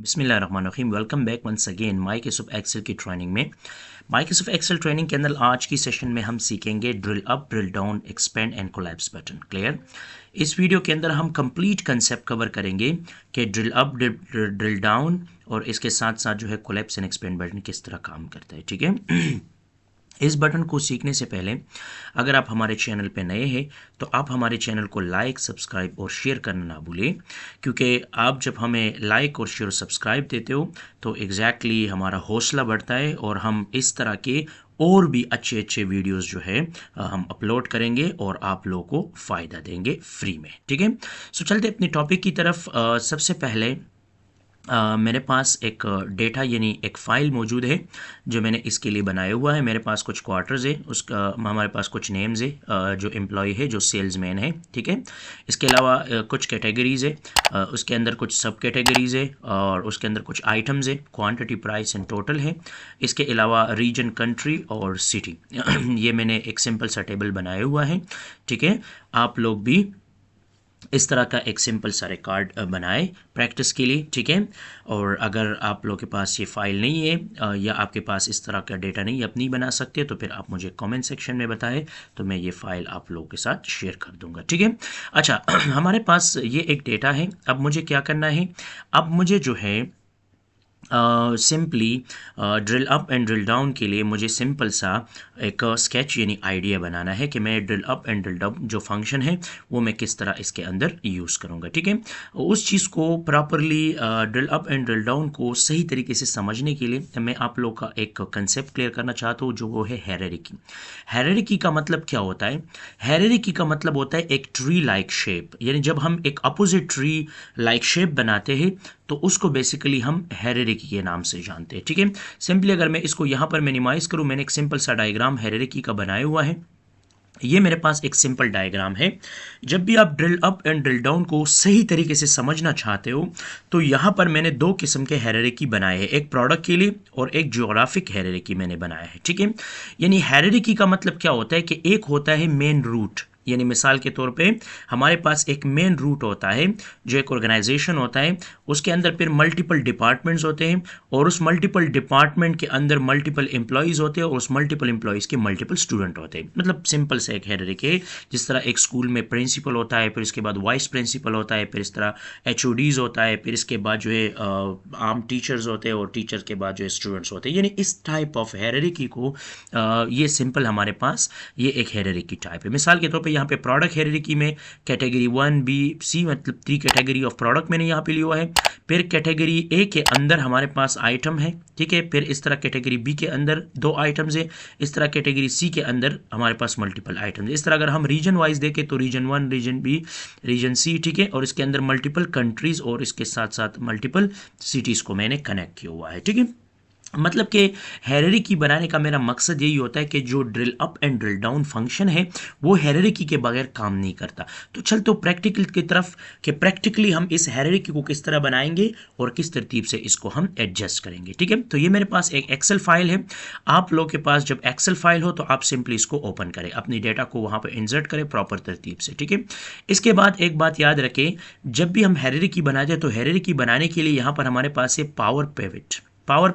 बिस्मिल्लाहिर्रहमानिर्रहीम। Welcome back once again Microsoft Excel की training में। माइक्रोसॉफ्ट एक्सेल ट्रेनिंग के अंदर आज की सेशन में हम सीखेंगे drill up, drill down, expand and collapse button. Clear? इस वीडियो के अंदर हम कंप्लीट कंसेप्ट कवर करेंगे कि ड्रिल अप, ड्रिल डाउन और इसके साथ साथ जो है कोलैप्स एंड एक्सपेंड बटन किस तरह काम करता है। ठीक है। इस बटन को सीखने से पहले अगर आप हमारे चैनल पर नए हैं तो आप हमारे चैनल को लाइक, सब्सक्राइब और शेयर करना ना भूलें, क्योंकि आप जब हमें लाइक और शेयर सब्सक्राइब देते हो तो एग्जैक्टली हमारा हौसला बढ़ता है और हम इस तरह के और भी अच्छे अच्छे वीडियोस जो है हम अपलोड करेंगे और आप लोगों को फ़ायदा देंगे फ्री में। ठीक है। सो चलते अपनी टॉपिक की तरफ। सबसे पहले मेरे पास एक डेटा यानी एक फ़ाइल मौजूद है जो मैंने इसके लिए बनाया हुआ है। मेरे पास कुछ क्वार्टर्स है, उसका हमारे पास कुछ नेम्स है, जो एम्प्लॉय है, जो सेल्समैन है। ठीक है। इसके अलावा कुछ कैटेगरीज़ है, उसके अंदर कुछ सब कैटेगरीज़ है और उसके अंदर कुछ आइटम्स है, क्वांटिटी, प्राइस एंड टोटल है। इसके अलावा रीजन, कंट्री और सिटी। ये मैंने एक सिंपल सा टेबल बनाया हुआ है। ठीक है। आप लोग भी इस तरह का एक सिंपल सा रिकॉर्ड बनाए प्रैक्टिस के लिए। ठीक है। और अगर आप लोगों के पास ये फ़ाइल नहीं है या आपके पास इस तरह का डेटा नहीं, आप नहीं बना सकते, तो फिर आप मुझे कमेंट सेक्शन में बताएं तो मैं ये फ़ाइल आप लोगों के साथ शेयर कर दूंगा। ठीक है। अच्छा, हमारे पास ये एक डेटा है। अब मुझे क्या करना है? अब मुझे जो है simply drill up and drill down के लिए मुझे सिंपल सा एक स्केच यानी आइडिया बनाना है कि मैं drill up and drill down जो फंक्शन है वो मैं किस तरह इसके अंदर यूज़ करूँगा। ठीक है। उस चीज़ को properly drill up and drill down को सही तरीके से समझने के लिए मैं आप लोग का एक कंसेप्ट क्लियर करना चाहता हूँ, जो वो है हायरार्की। हायरार्की का मतलब क्या होता है? हायरार्की का मतलब होता है एक ट्री लाइक शेप, यानी जब हम एक अपोजिट ट्री लाइक शेप बनाते हैं तो उसको बेसिकली हम हायरार्की के नाम से जानते हैं। ठीक है। सिंपली अगर मैं इसको यहाँ पर मिनिमाइज करूँ, मैंने एक सिंपल सा डायग्राम हायरार्की का बनाया हुआ है। ये मेरे पास एक सिंपल डायग्राम है। जब भी आप drill up and drill down को सही तरीके से समझना चाहते हो तो यहाँ पर मैंने दो किस्म के हायरार्की बनाए हैं, एक प्रोडक्ट के लिए और एक ज्योग्राफिक हायरार्की मैंने बनाया है। ठीक है। यानी हायरार्की का मतलब क्या होता है कि एक होता है मेन रूट, यानी मिसाल के तौर पे हमारे पास एक मेन रूट होता है जो एक ऑर्गेनाइजेशन होता है, उसके अंदर फिर मल्टीपल डिपार्टमेंट्स होते हैं और उस मल्टीपल डिपार्टमेंट के अंदर मल्टीपल एम्प्लॉयज़ होते हैं और उस मल्टीपल एम्प्लॉयज़ के मल्टीपल स्टूडेंट होते हैं। मतलब सिंपल से एक हायरार्की है। जिस तरह एक स्कूल में प्रिंसिपल होता है, फिर इसके बाद वाइस प्रिंसिपल होता है, फिर इस तरह HODs होता है, फिर इसके बाद जो है आम टीचर्स होते हैं और टीचर्स के बाद जो है स्टूडेंट्स होते हैं। यानी इस टाइप ऑफ हायरार्की को ये सिंपल हमारे पास ये एक हायरार्की टाइप है। मिसाल के तौर पे यहाँ पे प्रोडक्ट हायरार्की में कैटेगरी 1B C मतलब 3 कैटेगरी ऑफ प्रोडक्ट मैंने यहाँ पे लिया हुआ है। फिर कैटेगरी A के अंदर हमारे पास आइटम है। ठीक है। फिर इस तरह कैटेगरी B के अंदर 2 आइटम्स है। इस तरह कैटेगरी C के अंदर हमारे पास मल्टीपल आइटम्स है। इस तरह अगर हम रीजन वाइज देखें तो region 1, region B, region C। ठीक है। और इसके अंदर मल्टीपल कंट्रीज और इसके साथ साथ मल्टीपल सिटीज़ को मैंने कनेक्ट किया हुआ है। ठीक है। मतलब कि हायरार्की बनाने का मेरा मकसद यही होता है कि जो drill up and drill down function है वो हायरार्की के बगैर काम नहीं करता। तो चल तो प्रैक्टिकल की तरफ कि प्रैक्टिकली हम इस हायरार्की को किस तरह बनाएंगे और किस तरतीब से इसको हम एडजस्ट करेंगे। ठीक है। तो ये मेरे पास एक एक्सेल फाइल है। आप लोग के पास जब एक्सेल फाइल हो तो आप सिंपली इसको ओपन करें, अपनी डेटा को वहाँ पर इंसर्ट करें प्रॉपर तरतीब से। ठीक है। इसके बाद एक बात याद रखें, जब भी हम हायरार्की बनाते हैं तो हायरार्की बनाने के लिए यहाँ पर हमारे पास है पावर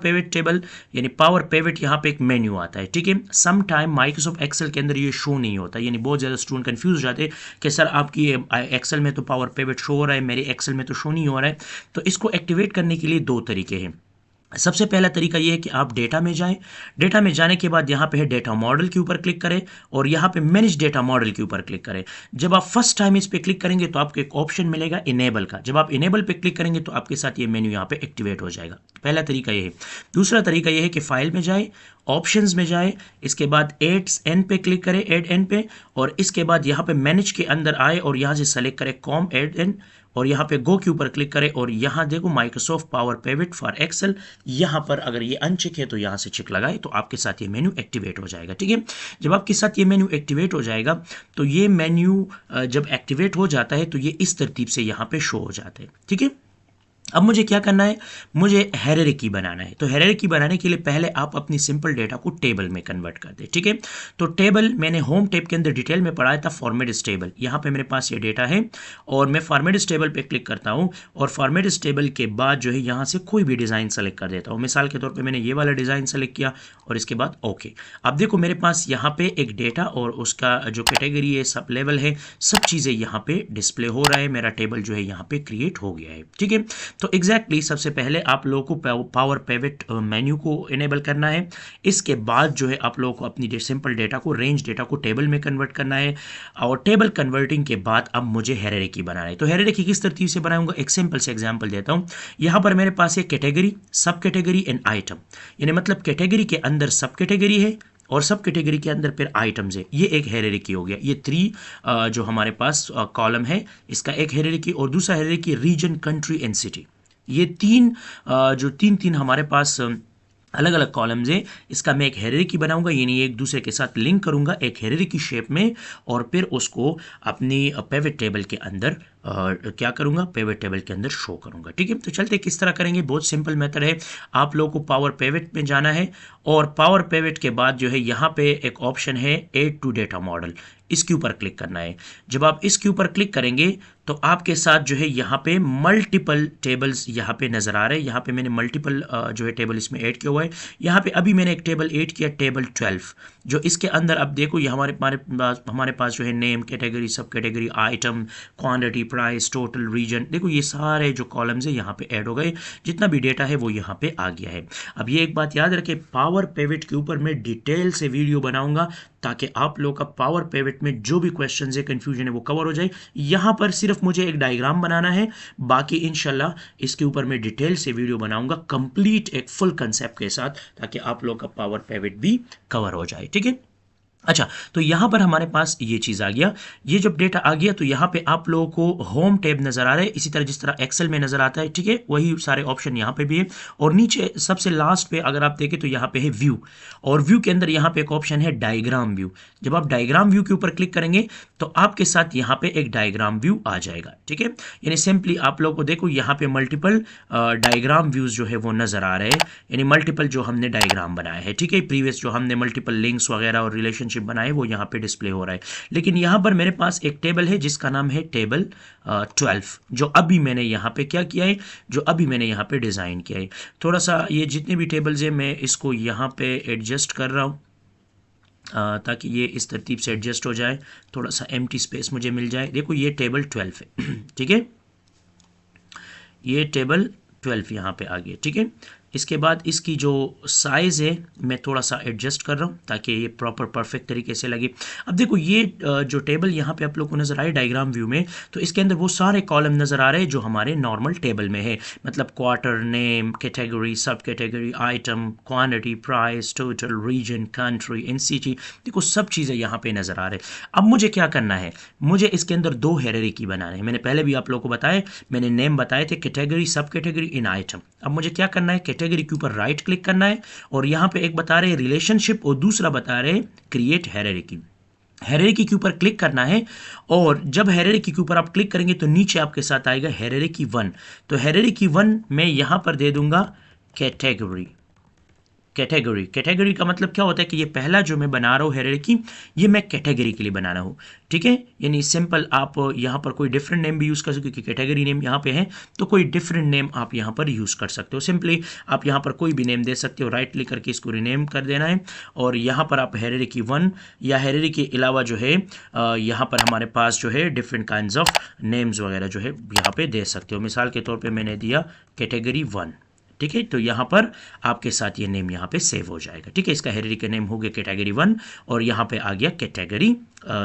पिवट टेबल, यानी पावर पिवट यहाँ पे एक मेन्यू आता है। ठीक है। सम टाइम माइक्रोसॉफ्ट एक्सेल के अंदर ये शो नहीं होता, यानी बहुत ज़्यादा स्टूडेंट कंफ्यूज हो जाते हैं कि सर आपकी एक्सेल में तो पावर पिवट शो हो रहा है, मेरे एक्सेल में तो शो नहीं हो रहा है। तो इसको एक्टिवेट करने के लिए दो तरीके हैं। सबसे पहला तरीका यह है कि आप डेटा में जाएं। डेटा में जाने के बाद यहाँ पे है डेटा मॉडल के ऊपर क्लिक करें और यहाँ पे मैनेज डेटा मॉडल के ऊपर क्लिक करें। जब आप फर्स्ट टाइम इस पे क्लिक करेंगे तो आपको एक ऑप्शन मिलेगा इनेबल का। जब आप इनेबल पे क्लिक करेंगे तो आपके साथ ये मेन्यू यहाँ पे एक्टिवेट हो जाएगा। पहला तरीका ये है। दूसरा तरीका यह है कि फाइल में जाए, ऑप्शंस में जाए, इसके बाद एड एन पे क्लिक करें, एड एन पे, और इसके बाद यहाँ पे मैनेज के अंदर आए और यहाँ से सेलेक्ट करें कॉम एड एन और यहाँ पे गो के ऊपर क्लिक करें और यहाँ देखो Microsoft power pivot for Excel. यहाँ पर अगर ये अनचेक है तो यहाँ से चेक लगाए तो आपके साथ ये मेन्यू एक्टिवेट हो जाएगा। ठीक है। जब आपके साथ ये मेन्यू एक्टिवेट हो जाएगा तो ये मेन्यू जब एक्टिवेट हो जाता है तो ये इस तरतीब से यहाँ पे शो हो जाता है। ठीक है। अब मुझे क्या करना है, मुझे हायरार्की बनाना है। तो हायरार्की बनाने के लिए पहले आप अपनी सिंपल डेटा को टेबल में कन्वर्ट कर दे, ठीक है। तो टेबल मैंने होम टैब के अंदर डिटेल में पढ़ाया था फॉर्मेट टेबल। यहाँ पे मेरे पास ये डेटा है और मैं फॉर्मेट टेबल पे क्लिक करता हूँ और फॉर्मेट टेबल के बाद जो है यहाँ से कोई भी डिज़ाइन सेलेक्ट कर देता हूँ। मिसाल के तौर पर मैंने ये वाला डिज़ाइन सेलेक्ट किया और इसके बाद ओके। अब देखो मेरे पास यहाँ पे एक डेटा और उसका जो कैटेगरी है, सब लेवल है, सब चीज़ें यहाँ पे डिस्प्ले हो रहा है। मेरा टेबल जो है यहाँ पे क्रिएट हो गया है, ठीक है। तो एग्जैक्टली सबसे पहले आप लोगों को पावर पिवट मेन्यू को इनेबल करना है। इसके बाद जो है आप लोगों को अपनी सिंपल डेटा को, रेंज डेटा को टेबल में कन्वर्ट करना है और टेबल कन्वर्टिंग के बाद अब मुझे हायरार्की बनाना है। तो हायरार्की किस तरतीब से बनाऊंगा, एक सिंपल से एग्जांपल देता हूं। यहां पर मेरे पास एक category, sub category and item, यानी मतलब कैटेगरी के अंदर सब कैटेगरी है और सब कैटेगरी के अंदर फिर आइटम्स है। ये एक हायरार्की हो गया। ये थ्री जो हमारे पास कॉलम है, इसका एक हायरार्की और दूसरा hierarchy region, country and city. ये तीन जो तीन तीन हमारे पास अलग अलग कॉलम्स है, इसका मैं एक हायरार्की बनाऊंगा, यानी एक दूसरे के साथ लिंक करूंगा एक हायरार्की शेप में और फिर उसको अपनी पिवट टेबल के अंदर क्या करूंगा, पिवट टेबल के अंदर शो करूंगा, ठीक है। तो चलते किस तरह करेंगे, बहुत सिंपल मेथड है। आप लोगों को पावर पिवट में जाना है और पावर पिवट के बाद जो है यहाँ पे एक ऑप्शन है ऐड टू डेटा मॉडल, इसके ऊपर क्लिक करना है। जब आप इसके ऊपर क्लिक करेंगे तो आपके साथ जो है यहाँ पे मल्टीपल टेबल्स यहाँ पे नज़र आ रहे हैं। यहाँ पे मैंने मल्टीपल जो है टेबल इसमें ऐड किया हुआ है। यहाँ पे अभी मैंने एक टेबल ऐड किया, टेबल 12, जो इसके अंदर अब देखो ये हमारे पास जो है name, category, sub category, item, quantity, price, total, region, देखो ये सारे जो कॉलम्स है यहाँ पे ऐड हो गए। जितना भी डेटा है वो यहाँ पे आ गया है। अब ये एक बात याद रखें, पावर पिवट के ऊपर मैं डिटेल से वीडियो बनाऊंगा ताकि आप लोग का पावर पिवट में जो भी क्वेश्चन है, कंफ्यूजन है, वो कवर हो जाए। यहाँ पर सिर्फ मुझे एक डायग्राम बनाना है, बाकी इंशाल्लाह इसके ऊपर मैं डिटेल से वीडियो बनाऊंगा कंप्लीट एक फुल कंसेप्ट के साथ, ताकि आप लोग का पावर पिवट भी कवर हो जाए, ठीक है। अच्छा, तो यहाँ पर हमारे पास ये चीज़ आ गया। ये जब डेटा आ गया तो यहाँ पे आप लोगों को होम टैब नज़र आ रहा है, इसी तरह जिस तरह एक्सेल में नज़र आता है, ठीक है, वही सारे ऑप्शन यहाँ पे भी है। और नीचे सबसे लास्ट पे अगर आप देखें तो यहाँ पे है व्यू, और व्यू के अंदर यहाँ पे एक ऑप्शन है डायग्राम व्यू। जब आप डायग्राम व्यू के ऊपर क्लिक करेंगे तो आपके साथ यहाँ पे एक डायग्राम व्यू आ जाएगा, ठीक है। यानी सिंपली आप लोगों को देखो यहाँ पे मल्टीपल डायग्राम व्यूज़ जो है वो नज़र आ रहे हैं, यानी मल्टीपल जो हमने डायग्राम बनाया है, ठीक है। प्रीवियस जो हमने मल्टीपल लिंक्स वगैरह और रिलेशन बनाए वो यहाँ पे डिस्प्ले हो रहा है। लेकिन यहाँ पर मेरे पास एक टेबल है जिसका नाम है टेबल 12, जो अभी मैंने यहाँ पे क्या किया है, जो अभी मैंने यहाँ पे डिज़ाइन किया है। थोड़ा सा ये जितने भी टेबल्स हैं मैं इसको यहाँ पे एडजस्ट कर रहा हूँ ताकि ये इस तरतीब से एडजस्ट हो जाए, थोड़ा सा एम्प्टी स्पेस मुझे मिल जाए। देखो ये टेबल 12 है, ठीक है, ये टेबल 12 यहाँ पे आ गया, ठीक है। इसके बाद इसकी जो साइज़ है मैं थोड़ा सा एडजस्ट कर रहा हूँ ताकि ये प्रॉपर परफेक्ट तरीके से लगे। अब देखो ये जो टेबल यहाँ पे आप लोग को नज़र आए डायग्राम व्यू में, तो इसके अंदर वो सारे कॉलम नज़र आ रहे हैं जो हमारे नॉर्मल टेबल में है, मतलब quarter, name, category, sub category, item, quantity, price, total, region, country and city, देखो सब चीज़ें यहाँ पे नज़र आ रहे हैं। अब मुझे क्या करना है, मुझे इसके अंदर दो हायरार्की बनाने हैं। मैंने पहले भी आप लोग को बताया, मैंने नेम बताए थे, कैटेगरी, सब कैटेगरी, इन आइटम। अब मुझे क्या करना है, कैटेगरी के ऊपर राइट क्लिक करना है और यहाँ पे एक बता रहे हैं रिलेशनशिप और दूसरा बता रहे हैं क्रिएट हायरार्की। हायरार्की के ऊपर क्लिक करना है और जब हायरार्की के ऊपर आप क्लिक करेंगे तो नीचे आपके साथ आएगा हायरार्की 1। तो हायरार्की 1 मैं यहाँ पर दे दूंगा कैटेगरी। कैटेगरी का मतलब क्या होता है कि ये पहला जो मैं बना रहा हूँ हायरार्की, ये मैं कैटेगरी के लिए बना रहा हूँ, ठीक है। यानी सिंपल आप यहाँ पर कोई डिफरेंट नेम भी यूज़ कर सकते हो, क्योंकि कैटेगरी नेम यहाँ पे है तो कोई डिफरेंट नेम आप यहाँ पर यूज़ कर सकते हो। सिंपली आप यहाँ पर कोई भी नेम दे सकते हो, राइट क्लिक करके इसको रीनेम कर देना है और यहाँ पर आप हायरार्की 1 या हायरार्की के अलावा जो है यहाँ पर हमारे पास जो है डिफरेंट काइंड्स ऑफ नेम्स वगैरह जो है यहाँ पे दे सकते हो। मिसाल के तौर पर मैंने दिया कैटेगरी 1, ठीक है। तो यहाँ पर आपके साथ ये नेम यहाँ पे सेव हो जाएगा, ठीक है। इसका हायरार्की का नेम हो गया कैटेगरी 1 और यहाँ पे आ गया कैटेगरी,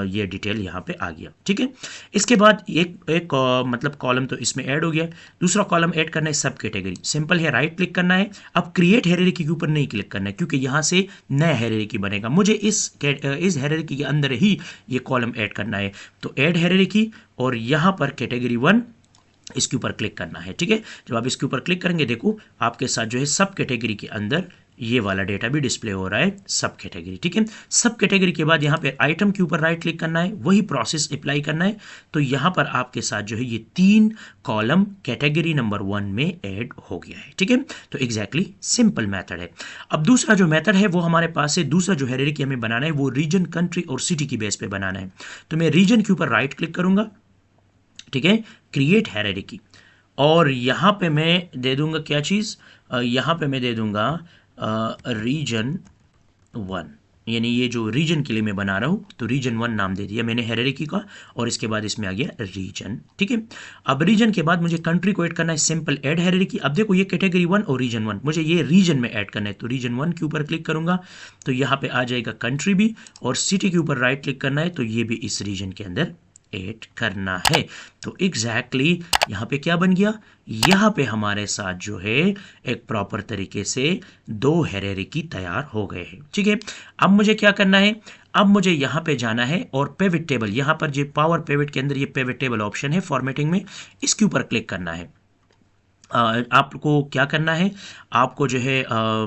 ये डिटेल यहाँ पे आ गया, ठीक है। इसके बाद एक मतलब कॉलम तो इसमें ऐड हो गया। दूसरा कॉलम ऐड करना है सब कैटेगरी, सिंपल है, राइट क्लिक करना है। अब क्रिएट हायरार्की के ऊपर नहीं क्लिक करना है क्योंकि यहाँ से नया हायरार्की बनेगा, मुझे इस हायरार्की के अंदर ही ये कॉलम ऐड करना है। तो ऐड हायरार्की और यहाँ पर कैटेगरी 1 इसके ऊपर क्लिक करना है, ठीक है। जब आप इसके ऊपर क्लिक करेंगे देखो आपके साथ जो है सब कैटेगरी के अंदर ये वाला डेटा भी डिस्प्ले हो रहा है सब कैटेगरी। ठीक है, सब कैटेगरी के बाद यहाँ पे आइटम के ऊपर राइट क्लिक करना है, वही प्रोसेस अप्लाई करना है। तो यहाँ पर आपके साथ जो है ये 3 कॉलम कैटेगरी नंबर 1 में ऐड हो गया है। ठीक है, तो एग्जैक्टली सिंपल मेथड है। अब दूसरा जो मेथड है वो हमारे पास है, दूसरा जो हायरार्की हमें बनाना है वो रीजन, कंट्री और सिटी की बेस पे बनाना है। तो मैं रीजन के ऊपर राइट क्लिक करूंगा, ठीक है, क्रिएट हायरार्की, और यहाँ पे मैं दे दूंगा क्या चीज़, यहाँ पे मैं दे दूंगा रीजन 1, यानी ये जो रीजन के लिए मैं बना रहा हूँ तो रीजन 1 नाम दे दिया मैंने हायरार्की का, और इसके बाद इसमें आ गया रीजन। ठीक है, अब रीजन के बाद मुझे कंट्री को ऐड करना है, सिंपल ऐड हायरार्की। अब देखो ये कैटेगरी 1 और रीजन 1, मुझे ये रीजन में ऐड करना है, तो रीजन 1 के ऊपर क्लिक करूंगा तो यहाँ पे आ जाएगा कंट्री भी, और सिटी के ऊपर राइट क्लिक करना है तो ये भी इस रीजन के अंदर ऐड करना है। तो एग्जैक्टली यहाँ पे क्या बन गया, यहाँ पे हमारे साथ जो है एक प्रॉपर तरीके से 2 हायरार्की तैयार हो गए हैं। ठीक है, अब मुझे क्या करना है, अब मुझे यहाँ पे जाना है और पिवट टेबल, यहाँ पर जो पावर पिवट के अंदर ये पिवट टेबल ऑप्शन है फॉर्मेटिंग में, इसके ऊपर क्लिक करना है। आपको क्या करना है, आपको जो है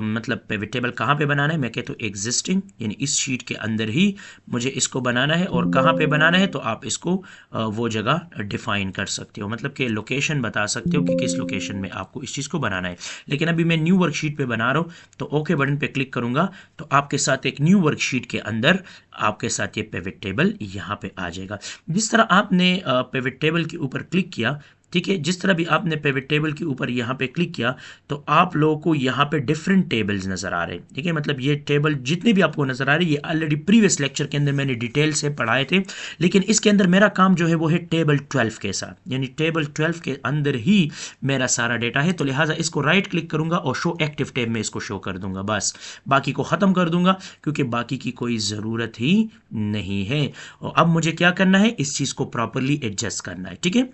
मतलब पिवट टेबल कहाँ पे बनाना है, मैं कहता हूँ एग्जिस्टिंग, यानी इस शीट के अंदर ही मुझे इसको बनाना है। और कहाँ पे बनाना है तो आप इसको वो जगह डिफाइन कर सकते हो, मतलब कि लोकेशन बता सकते हो कि किस लोकेशन में आपको इस चीज़ को बनाना है। लेकिन अभी मैं न्यू वर्कशीट पे बना रहा हूँ तो ओके बटन पे क्लिक करूँगा तो आपके साथ एक न्यू वर्कशीट के अंदर आपके साथ ये पिवट टेबल यहाँ पे आ जाएगा। जिस तरह आपने पिवट टेबल के ऊपर क्लिक किया, ठीक है, जिस तरह भी आपने पिवट टेबल के ऊपर यहाँ पे क्लिक किया तो आप लोगों को यहाँ पे डिफरेंट टेबल्स नज़र आ रहे हैं। ठीक है, मतलब ये टेबल जितने भी आपको नज़र आ रहे हैं ये ऑलरेडी प्रीवियस लेक्चर के अंदर मैंने डिटेल से पढ़ाए थे, लेकिन इसके अंदर मेरा काम जो है वो है टेबल 12 के साथ, यानी टेबल 12 के अंदर ही मेरा सारा डेटा है। तो लिहाजा इसको राइट क्लिक करूँगा और शो एक्टिव टैब में इसको शो कर दूंगा, बस बाकी को ख़त्म कर दूंगा क्योंकि बाकी की कोई ज़रूरत ही नहीं है। और अब मुझे क्या करना है, इस चीज़ को प्रॉपरली एडजस्ट करना है। ठीक है,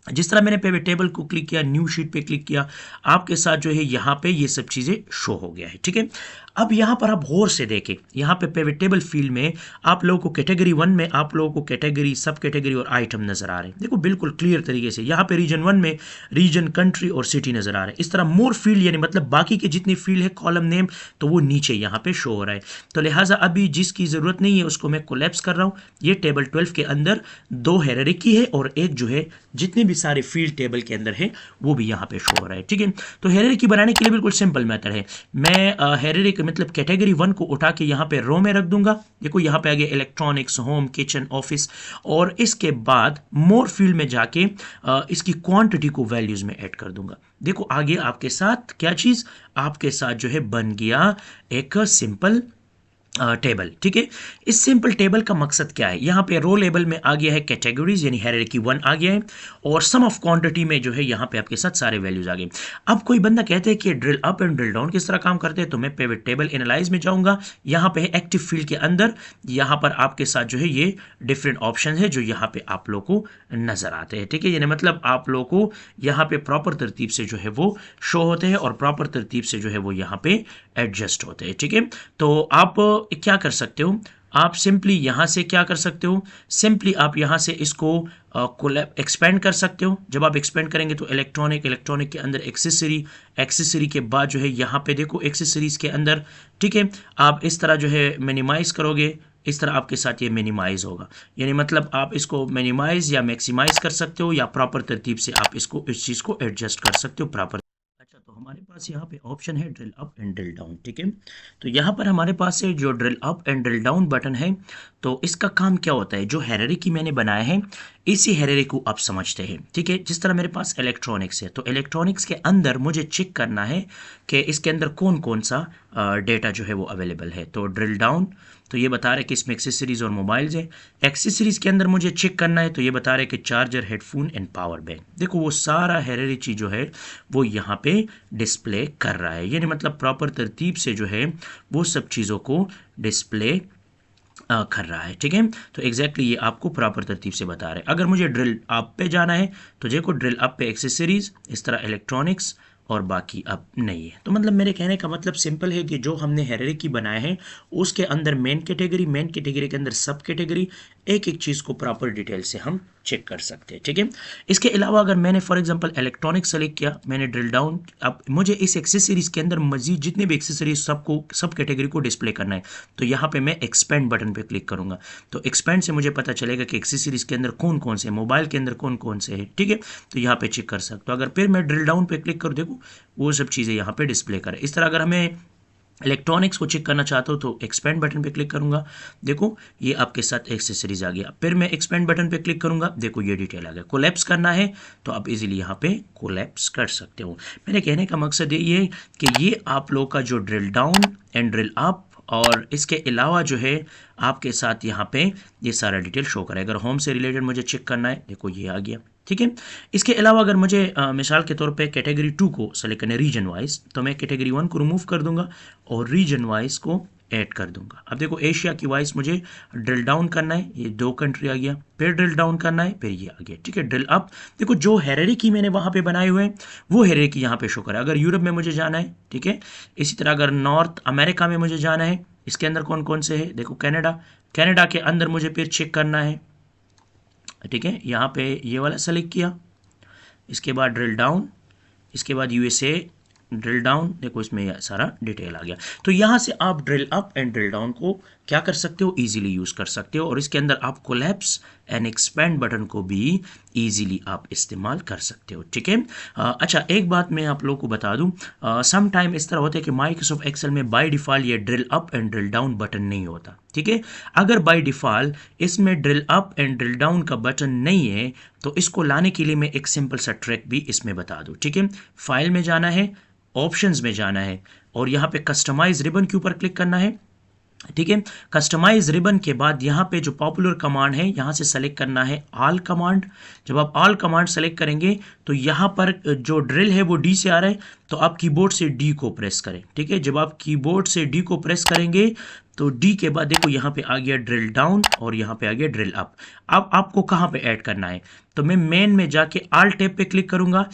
जिस तरह मैंने पिवट टेबल को क्लिक किया, न्यू शीट पे क्लिक किया, आपके साथ जो है यहाँ पे ये सब चीज़ें शो हो गया है। ठीक है, अब यहाँ पर आप गौर से देखें, यहाँ पे पिवट टेबल फील्ड में आप लोगों को कैटेगरी 1 में आप लोगों को कैटेगरी, सब कैटेगरी और आइटम नज़र आ रहे हैं। देखो बिल्कुल क्लियर तरीके से यहाँ पे रीजन 1 में रीजन, कंट्री और सिटी नज़र आ रहे हैं। इस तरह मोर फील्ड, यानी मतलब बाकी के जितनी फील्ड है कॉलम नेम, तो वो नीचे यहाँ पे शो हो रहा है। तो लिहाजा अभी जिसकी ज़रूरत नहीं है उसको मैं कोलैप्स कर रहा हूँ। ये टेबल 12 के अंदर 2 हायरार्की है और एक जो है जितने भी सारे फील्ड टेबल के अंदर है वो भी यहाँ पे शो हो रहा है। ठीक है, तो हायरार्की बनाने के लिए बिल्कुल सिंपल मेथड है। मैं हायरार्की मतलब कैटेगरी 1 को उठा के यहाँ पे रो में रख दूंगा। देखो यहाँ पे आ गया इलेक्ट्रॉनिक्स, होम, किचन, ऑफिस, और इसके बाद मोर फील्ड में जाके इसकी क्वांटिटी को वैल्यूज में ऐड कर दूंगा। देखो आगे आपके साथ क्या चीज, आपके साथ जो है बन गया एक सिंपल टेबल। ठीक है, इस सिंपल टेबल का मकसद क्या है, यहाँ पे रो लेबल में आ गया है कैटेगरीज, यानी हायरार्की 1 आ गया है, और सम ऑफ क्वांटिटी में जो है यहाँ पे आपके साथ सारे वैल्यूज आ गए। अब कोई बंदा कहते हैं कि drill up and drill down किस तरह काम करते हैं, तो मैं पिवट टेबल एनालाइज में जाऊंगा। यहाँ पे है एक्टिव फील्ड के अंदर, यहाँ पर आपके साथ जो है ये डिफरेंट ऑप्शन है जो यहाँ पे आप लोग को नजर आते हैं। ठीक है, यानी मतलब आप लोग को यहाँ पे प्रॉपर तरतीब से जो है वो शो होते हैं और प्रॉपर तरतीब से जो है वो यहाँ पे एडजस्ट होते हैं। ठीक है, तो आप क्या कर सकते हो, आप सिंपली यहाँ से क्या कर सकते हो, सिंपली आप यहाँ से इसको एक्सपेंड कर सकते हो। जब आप एक्सपेंड करेंगे तो इलेक्ट्रॉनिक के अंदर एक्सेसरी के बाद जो है यहाँ पे देखो एक्सेसरीज के अंदर, ठीक है, आप इस तरह जो है मिनिमाइज करोगे, इस तरह आपके साथ ये मिनिमाइज होगा, यानी मतलब आप इसको मिनिमाइज या मैक्सिमाइज कर सकते हो या प्रॉपर तरतीब से आप इसको इस चीज़ को एडजस्ट कर सकते हो प्रॉपर। अच्छा, तो हमारे पास यहाँ पे ऑप्शन है drill up and drill down. ठीक है, तो यहाँ पर हमारे पास है जो drill up and drill down button है, तो इसका काम क्या होता है, जो हायरार्की मैंने बनाया है इसी हायरार्की को आप समझते हैं। ठीक है, जिस तरह मेरे पास इलेक्ट्रॉनिक्स है तो इलेक्ट्रॉनिक्स के अंदर मुझे चेक करना है कि इसके अंदर कौन कौन सा डेटा जो है वो अवेलेबल है। तो ड्रिल डाउन तो ये बता रहा है कि इसमें एक्सेसरीज और मोबाइल्स है। एक्सेसरीज के अंदर मुझे चेक करना है तो ये बता रहा है कि charger, headphone and power bank. देखो वो सारा हायरार्की जो है वो यहाँ पे डिस्प्ले कर रहा है, यानी मतलब प्रॉपर तरतीब से जो है वो सब चीज़ों को डिस्प्ले कर रहा है। ठीक है, तो एग्जैक्टली ये आपको प्रॉपर तरतीब से बता रहे हैं। अगर मुझे ड्रिल अप पे जाना है तो देखो ड्रिल अप पे एक्सेसरीज, इस तरह इलेक्ट्रॉनिक्स और बाकी अब नहीं है। तो मतलब मेरे कहने का मतलब सिंपल है कि जो हमने हायरार्की बनाया है उसके अंदर मेन कैटेगरी के अंदर सब कैटेगरी, एक एक चीज़ को प्रॉपर डिटेल से हम चेक कर सकते हैं, ठीक है। इसके अलावा अगर मैंने फॉर एग्जांपल इलेक्ट्रॉनिक सेलेक्ट किया, मैंने ड्रिल डाउन, अब मुझे इस एक्सेसरीज के अंदर मजीद जितने भी एक्सेसरीज सब कैटेगरी को डिस्प्ले करना है, तो यहाँ पे मैं एक्सपेंड बटन पे क्लिक करूँगा। तो एक्सपेंड से मुझे पता चलेगा कि एक्सेसरीज के अंदर कौन कौन से, मोबाइल के अंदर कौन कौन से है, ठीक है। तो यहाँ पे चेक कर सकते हो। अगर फिर मैं ड्रिल डाउन पे क्लिक करूँ, देखो वो सब चीज़ें यहाँ पे डिस्प्ले करें। इस तरह अगर हमें इलेक्ट्रॉनिक्स को चेक करना चाहता हूँ तो एक्सपेंड बटन पे क्लिक करूंगा, देखो ये आपके साथ एक्सेसरीज आ गया। फिर मैं एक्सपेंड बटन पे क्लिक करूंगा, देखो ये डिटेल आ गया। कोलैप्स करना है तो आप इजीली यहाँ पे कोलैप्स कर सकते हो। मेरे कहने का मकसद ये है कि ये आप लोग का जो drill down and drill up और इसके अलावा जो है आपके साथ यहाँ पे ये सारा डिटेल शो करेगा। अगर होम से रिलेटेड मुझे चेक करना है, देखो ये आ गया, ठीक है। इसके अलावा अगर मुझे मिसाल के तौर पे कैटेगरी 2 को सेलेक्ट करना है रीजन वाइज, तो मैं कैटेगरी 1 को रिमूव कर दूंगा और रीजन वाइज को ऐड कर दूंगा। अब देखो एशिया की वाइज मुझे ड्रिल डाउन करना है, ये 2 कंट्री आ गया, फिर ड्रिल डाउन करना है, फिर ये आ गया, ठीक है। ड्रिल अप, देखो जो हेरेरिकी मैंने वहाँ पे बनाए हुए हैं वो हेरेरिकी यहाँ पे शो करा। अगर यूरोप में मुझे जाना है, ठीक है। इसी तरह अगर नॉर्थ अमेरिका में मुझे जाना है, इसके अंदर कौन कौन से है, देखो कनाडा के अंदर मुझे फिर चेक करना है, ठीक है। यहाँ पे ये वाला सेलेक्ट किया, इसके बाद ड्रिल डाउन, इसके बाद यूएसए ड्रिल डाउन, देखो इसमें यह सारा डिटेल आ गया। तो यहाँ से आप drill up and drill down को क्या कर सकते हो, इजीली यूज़ कर सकते हो। और इसके अंदर आप कोलैप्स एंड एक्सपेंड बटन को भी इजीली आप इस्तेमाल कर सकते हो, ठीक है। अच्छा एक बात मैं आप लोगों को बता दूं, सम टाइम इस तरह होता है कि माइक्रोसॉफ्ट एक्सेल में बाय डिफ़ॉल्ट ये drill up and drill down button नहीं होता, ठीक है। अगर बाय डिफ़ॉल्ट इसमें drill up and drill down का बटन नहीं है तो इसको लाने के लिए मैं एक सिंपल सा ट्रिक भी इसमें बता दूं, ठीक है। फाइल में जाना है, ऑप्शंस में जाना है और यहाँ पे कस्टमाइज रिबन के ऊपर क्लिक करना है, ठीक है। कस्टमाइज रिबन के बाद यहाँ पे जो पॉपुलर कमांड है यहाँ से सेलेक्ट करना है ऑल कमांड। जब आप ऑल कमांड सेलेक्ट करेंगे तो यहाँ पर जो ड्रिल है वो डी से आ रहा है, तो आप कीबोर्ड से डी को प्रेस करें, ठीक है। जब आप कीबोर्ड से डी को प्रेस करेंगे तो डी के बाद देखो यहाँ पे आ गया ड्रिल डाउन और यहाँ पे आ गया ड्रिल अप। अब आपको कहाँ पे ऐड करना है, तो मैं मेन में जाके ऑल टैब पे क्लिक करूंगा,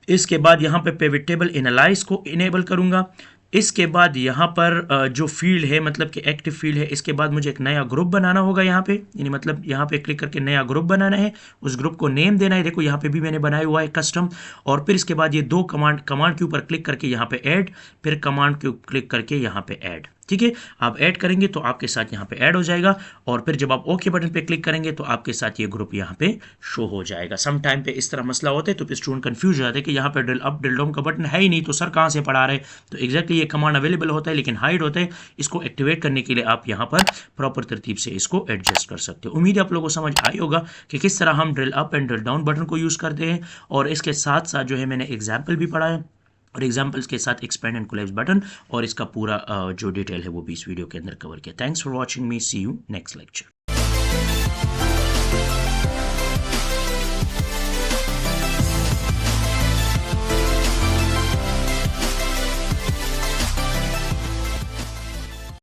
इसके बाद यहाँ पे पिवट टेबल एनालाइज को इनेबल करूंगा। इसके बाद यहाँ पर जो फील्ड है मतलब कि एक्टिव फील्ड है, इसके बाद मुझे एक नया ग्रुप बनाना होगा यहाँ पे, यानी मतलब यहाँ पे क्लिक करके नया ग्रुप बनाना है, उस ग्रुप को नेम देना है। देखो यहाँ पे भी मैंने बनाया हुआ है कस्टम। और फिर इसके बाद ये 2 कमांड के ऊपर क्लिक करके यहाँ पे ऐड, फिर कमांड के क्लिक करके यहाँ पे ऐड, ठीक है। आप ऐड करेंगे तो आपके साथ यहाँ पे ऐड हो जाएगा और फिर जब आप ओके बटन पे क्लिक करेंगे तो आपके साथ ये ग्रुप यहाँ पे शो हो जाएगा। सम टाइम पे इस तरह मसला होता है तो फिर स्टूडेंट कंफ्यूज हो जाते हैं कि यहाँ पे ड्रिल अप ड्रिल डाउन का बटन है ही नहीं, तो सर कहाँ से पढ़ा रहे। तो एग्जैक्टली ये कमांड अवेलेबल होता है लेकिन हाइड होता है। इसको एक्टिवेट करने के लिए आप यहाँ पर प्रॉपर तरतीब से इसको एडजस्ट कर सकते हो। उम्मीद है आप लोगों को समझ आई होगा कि किस तरह हम drill up and drill down button को यूज़ करते हैं। और इसके साथ साथ जो है मैंने एग्जाम्पल भी पढ़ा है और एग्जाम्पल्स के साथ एक्सपेंड एंड कोलैप्स बटन और इसका पूरा जो डिटेल है वो भी इस वीडियो के अंदर कवर किया। Thanks for watching me, see you next lecture.